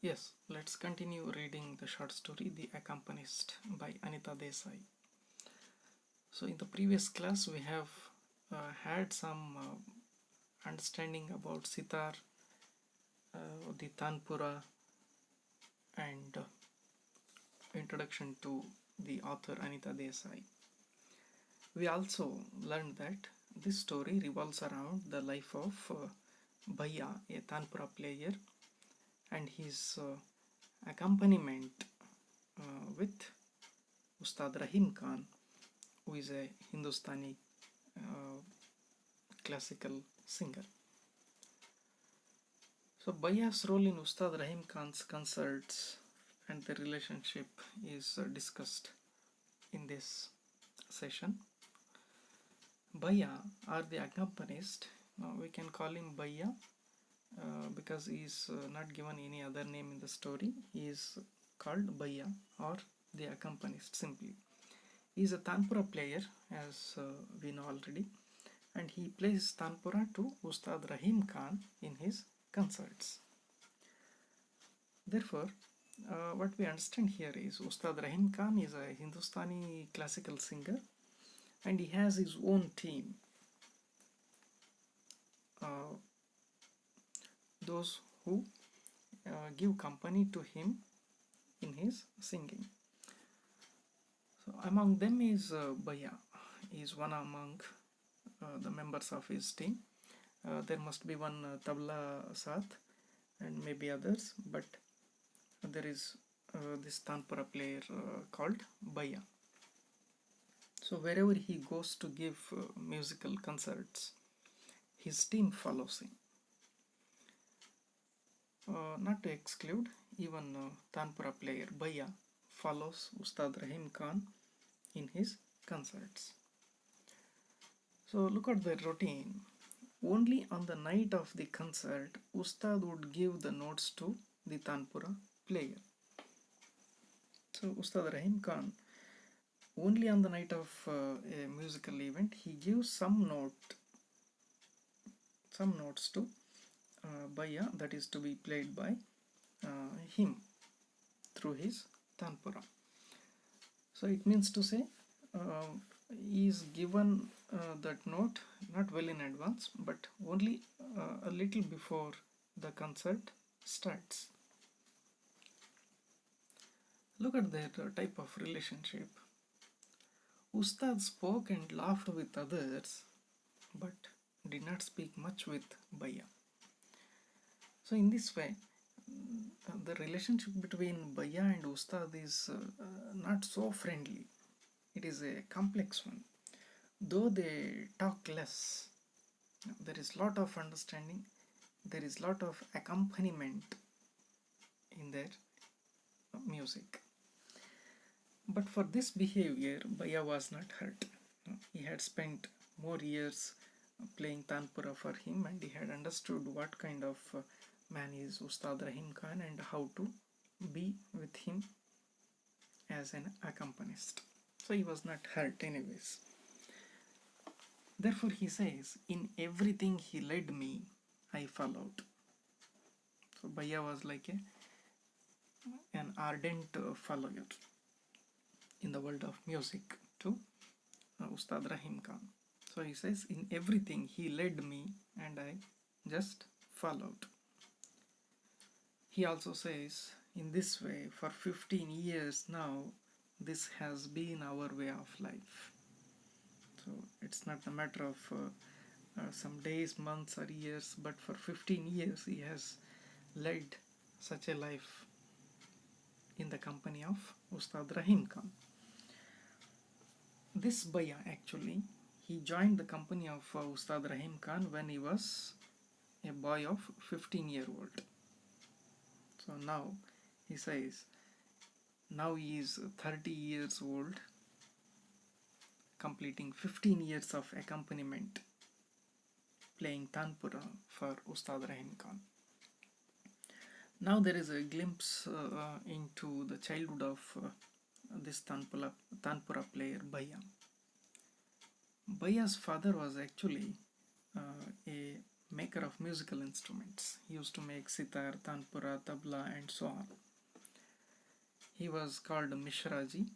Yes, let's continue reading the short story The Accompanist by Anita Desai. So, in the previous class, we have had some understanding about sitar, the tanpura, and introduction to the author Anita Desai. We also learned that this story revolves around the life of Bhaiya, a tanpura player, and his accompaniment with Ustad Rahim Khan, who is a Hindustani uh, classical singer. So Bhaiya's role in Ustad Rahim Khan's concerts and the relationship is discussed in this session. Bhaiya, or the accompanist, we can call him Bhaiya because he is not given any other name in the story. He is called Bhaiya or the accompanist simply. He is a tanpura player, as we know already, and he plays tanpura to Ustad Rahim Khan in his concerts. Therefore, what we understand here is Ustad Rahim Khan is a Hindustani classical singer and he has his own team. Those who give company to him in his singing. So among them is Bhaiya. He is one among the members of his team. There must be one tabla saath and maybe others, but there is this tanpura player called Bhaiya. So wherever he goes to give musical concerts, his team follows him. Not to exclude, even tanpura player Bhaiya follows Ustad Rahim Khan in his concerts. So look at the routine. Only on the night of the concert, Ustad would give the notes to the tanpura player. So Ustad Rahim Khan, only on the night of a musical event, he gives some notes to Bhaiya, that is to be played by him through his tanpura. So it means to say he is given that note not well in advance, but only a little before the concert starts. Look at their type of relationship. Ustad spoke and laughed with others, but did not speak much with Bhaiya. So in this way, the relationship between Bhaiya and Ustad is not so friendly. It is a complex one. Though they talk less, there is lot of understanding, there is lot of accompaniment in their music. But for this behavior, Bhaiya was not hurt. He had spent more years playing tanpura for him and he had understood what kind of man is Ustad Rahim Khan and how to be with him as an accompanist. So he was not hurt anyways. Therefore he says, in everything he led me, I followed. So Bhaiya was like an ardent follower in the world of music to Ustad Rahim Khan. So he says, in everything he led me and I just followed. He also says, in this way, for 15 years now, this has been our way of life. So it's not a matter of some days, months or years, but for 15 years he has led such a life in the company of Ustad Rahim Khan. This Bhaiya actually, he joined the company of Ustad Rahim Khan when he was a boy of 15-year-old. So now he says, now he is 30 years old, completing 15 years of accompaniment, playing tanpura for Ustad Rahim Khan. Now there is a glimpse into the childhood of this tanpura player Bhaiya. Bhaiya's father was actually a maker of musical instruments. He used to make sitar, tanpura, tabla and so on. He was called Mishraji.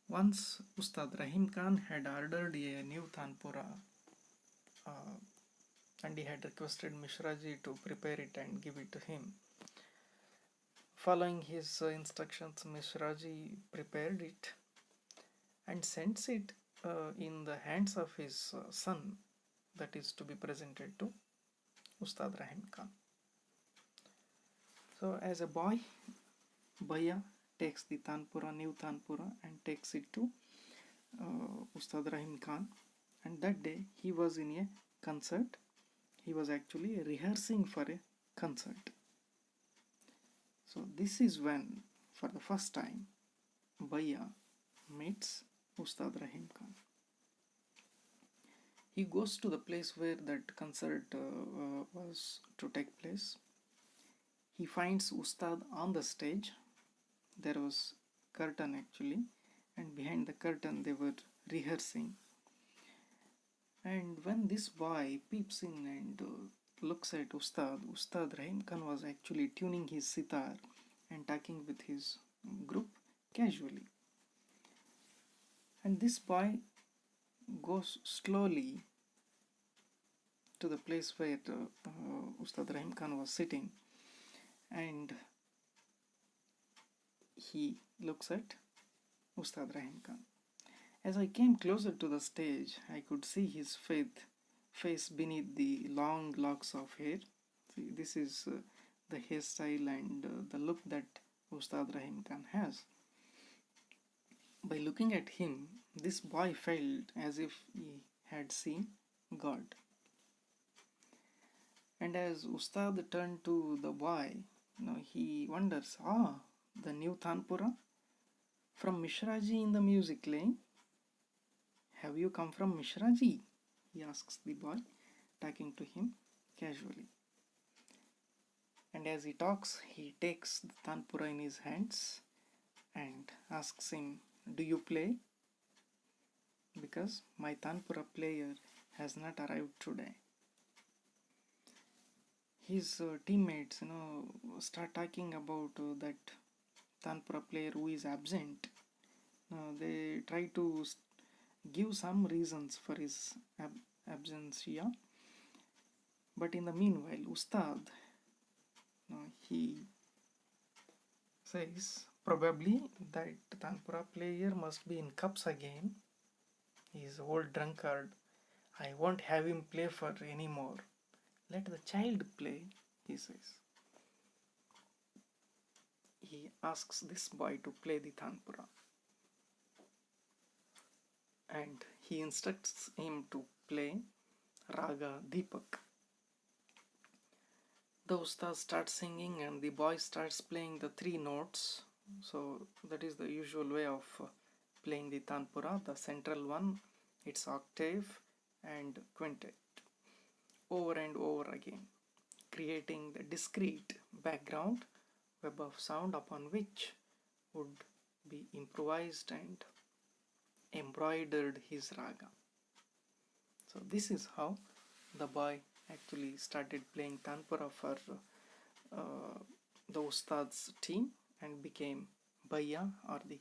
Once Ustad Rahim Khan had ordered a new tanpura and he had requested Mishraji to prepare it and give it to him. Following his instructions, Mishraji prepared it and sends it in the hands of his son, that is to be presented to Ustad Rahim Khan. So as a boy, Bhaiya takes the tanpura, new tanpura, and takes it to Ustad Rahim Khan. And that day he was in a concert. He was actually rehearsing for a concert. So this is when, for the first time, Bhaiya meets Ustad Rahim Khan. He goes to the place where that concert was to take place. He finds Ustad on the stage. There was curtain actually, and behind the curtain they were rehearsing. And when this boy peeps in and looks at Ustad Rahim Khan was actually tuning his sitar and talking with his group casually. And this boy goes slowly to the place where Ustad Rahim Khan was sitting, and he looks at Ustad Rahim Khan. As I came closer to the stage, I could see his face beneath the long locks of hair. See, this is the hairstyle and the look that Ustad Rahim Khan has. By looking at him, this boy felt as if he had seen God. And as Ustad turned to the boy, he wonders, the new tanpura from Mishraji in the music lane. Have you come from Mishraji? He asks the boy, talking to him casually. And as he talks, he takes the tanpura in his hands and asks him, do you play? Because my tanpura player has not arrived today. His teammates, start talking about that tanpura player who is absent. They try to give some reasons for his absentia, but in the meanwhile, Ustad, he says probably that tanpura player must be in cups again. He is old drunkard. I won't have him play for any more. Let the child play, he says. He asks this boy to play the tanpura, and he instructs him to play Raga Deepak. The Ustad starts singing and the boy starts playing the 3 notes. So that is the usual way of playing the tanpura. The central one, it's octave and quintet, over and over again, creating the discrete background web of sound upon which would be improvised and embroidered his raga. So this is how the boy actually started playing tanpura for the Ustad's team and became Bhaiya or the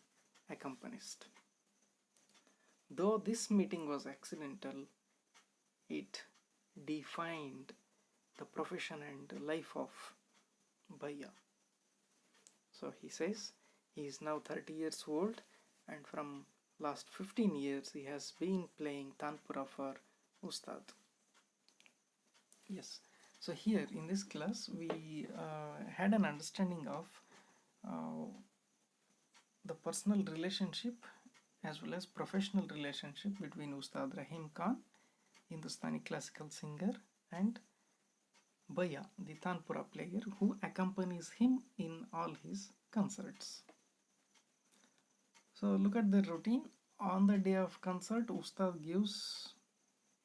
accompanist. Though this meeting was accidental, it defined the profession and life of Bhaiya. So he says he is now 30 years old, and from last 15 years he has been playing tanpura for Ustad. Yes, so here in this class we had an understanding of the personal relationship as well as professional relationship between Ustad Rahim Khan, Hindustani classical singer, and Bhaiya, the tanpura player who accompanies him in all his concerts. So look at the routine. On the day of concert, Ustad gives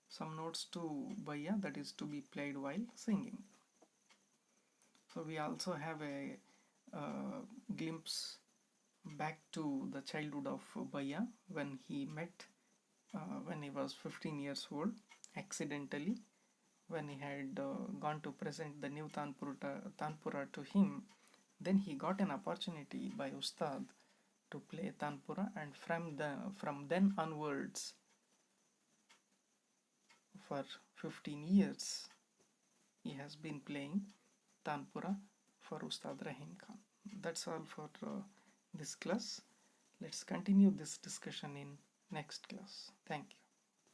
some notes to Bhaiya, that is to be played while singing. So we also have a glimpse back to the childhood of Bhaiya when he met when he was 15 years old accidentally when he had gone to present the new Tanpura to him, then he got an opportunity by Ustad to play Tanpura, and from then onwards, for 15 years, he has been playing Tanpura for Ustad Rahim Khan. That's all for this class. Let's continue this discussion in next class. Thank you.